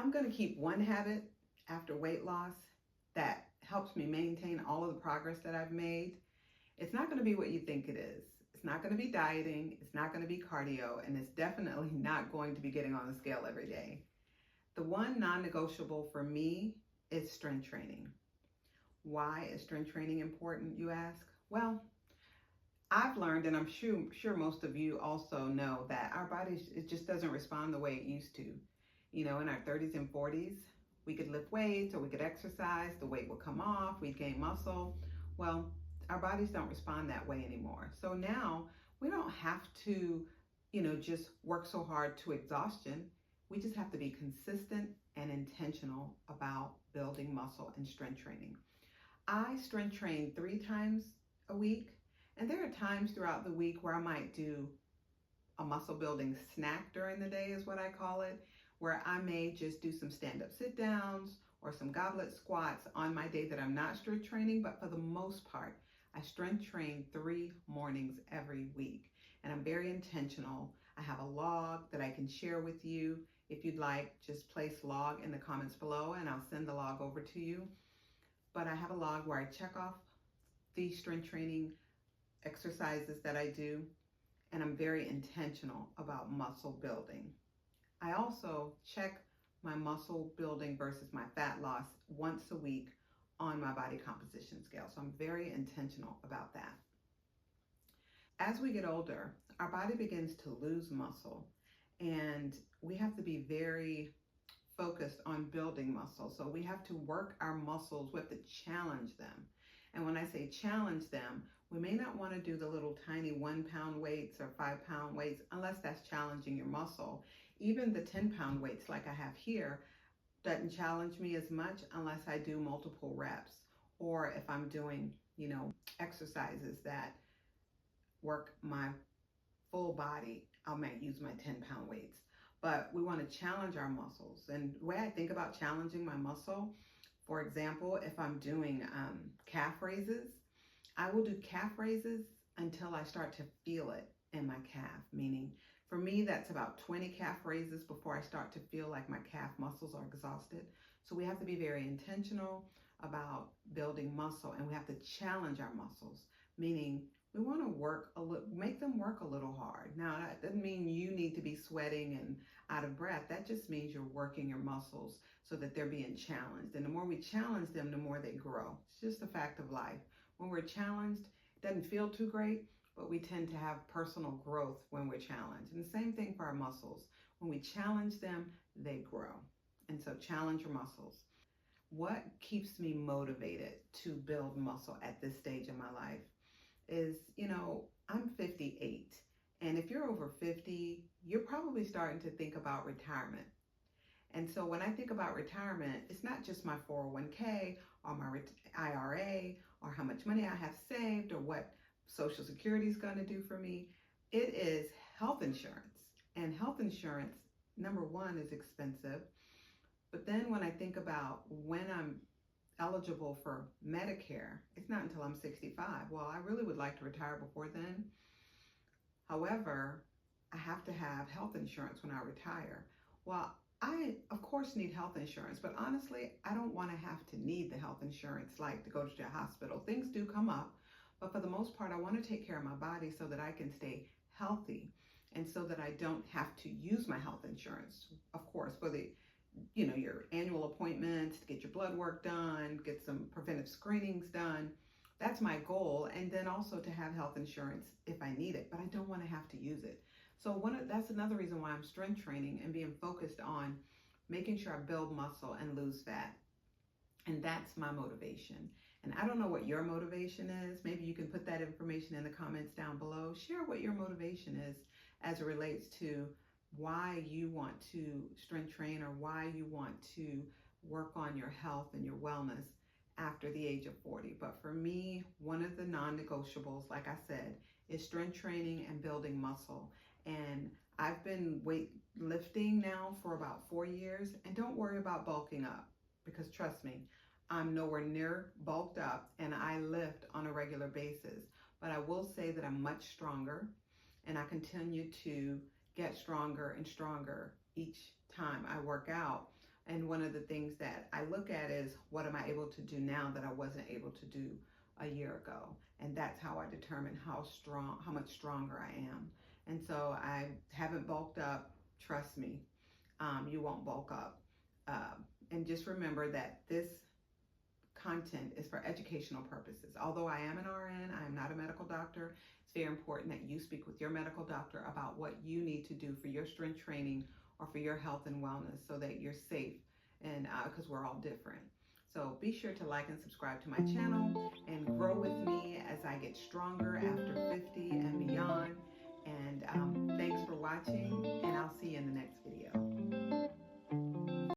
I'm going to keep one habit after weight loss that helps me maintain all of the progress that I've made, it's not going to be what you think it is. It's not going to be dieting, it's not going to be cardio, and it's definitely not going to be getting on the scale every day. The one non-negotiable for me is strength training. Why is strength training important, you ask? Well, I've learned, and I'm sure most of you also know, that our bodies, it just doesn't respond the way it used to. You know, in our 30s and 40s, we could lift weights or we could exercise, the weight would come off, we'd gain muscle. Well, our bodies don't respond that way anymore. So now we don't have to, just work so hard to exhaustion. We just have to be consistent and intentional about building muscle and strength training. I strength train 3 times a week, and there are times throughout the week where I might do a muscle building snack during the day, is what I call it, where I may just do some stand-up sit downs or some goblet squats on my day that I'm not strength training. But for the most part, I strength train 3 mornings every week, and I'm very intentional. I have a log that I can share with you. If you'd like, just place log in the comments below and I'll send the log over to you. But I have a log where I check off the strength training exercises that I do, and I'm very intentional about muscle building. I also check my muscle building versus my fat loss once a week on my body composition scale. So I'm very intentional about that. As we get older, our body begins to lose muscle, and we have to be very focused on building muscle. So we have to work our muscles, we have to challenge them. And when I say challenge them, we may not want to do the little tiny 1-pound weights or 5-pound weights unless that's challenging your muscle. Even the 10-pound weights like I have here doesn't challenge me as much unless I do multiple reps, or if I'm doing, exercises that work my full body, I might use my 10-pound weights. But we want to challenge our muscles. And the way I think about challenging my muscle, for example, if I'm doing calf raises, I will do calf raises until I start to feel it in my calf. Meaning, for me, that's about 20 calf raises before I start to feel like my calf muscles are exhausted. So we have to be very intentional about building muscle, and we have to challenge our muscles, meaning we want to make them work a little hard. Now, that doesn't mean you need to be sweating and out of breath. That just means you're working your muscles so that they're being challenged. And the more we challenge them, the more they grow. It's just a fact of life. When we're challenged, it doesn't feel too great, but we tend to have personal growth when we're challenged. And the same thing for our muscles. When we challenge them, they grow. And so challenge your muscles. What keeps me motivated to build muscle at this stage in my life is, I'm 58. And if you're over 50, you're probably starting to think about retirement. And so when I think about retirement, it's not just my 401k or my IRA or how much money I have saved or what Social Security is going to do for me. It is health insurance. And health insurance, number one, is expensive. But then when I think about when I'm eligible for Medicare, it's not until I'm 65. Well, I really would like to retire before then. However, I have to have health insurance when I retire. Well, I, of course, need health insurance, but honestly, I don't want to have to need the health insurance like to go to the hospital. Things do come up, but for the most part, I want to take care of my body so that I can stay healthy and so that I don't have to use my health insurance, of course, for the your annual appointments, to get your blood work done, get some preventive screenings done. That's my goal. And then also to have health insurance if I need it, but I don't want to have to use it. So that's another reason why I'm strength training and being focused on making sure I build muscle and lose fat. And that's my motivation. And I don't know what your motivation is. Maybe you can put that information in the comments down below. Share what your motivation is as it relates to why you want to strength train or why you want to work on your health and your wellness after the age of 40. But for me, one of the non-negotiables, like I said, is strength training and building muscle. And I've been weightlifting now for about 4 years, and don't worry about bulking up, because trust me, I'm nowhere near bulked up and I lift on a regular basis. But I will say that I'm much stronger, and I continue to get stronger and stronger each time I work out. And one of the things that I look at is, what am I able to do now that I wasn't able to do a year ago? And that's how I determine how much stronger I am. And so I haven't bulked up. Trust me, you won't bulk up. And just remember that this content is for educational purposes. Although I am an RN, I am not a medical doctor. It's very important that you speak with your medical doctor about what you need to do for your strength training or for your health and wellness so that you're safe, and because we're all different. So be sure to like and subscribe to my channel and grow with me as I get stronger after 50 and beyond. And thanks for watching, and I'll see you in the next video.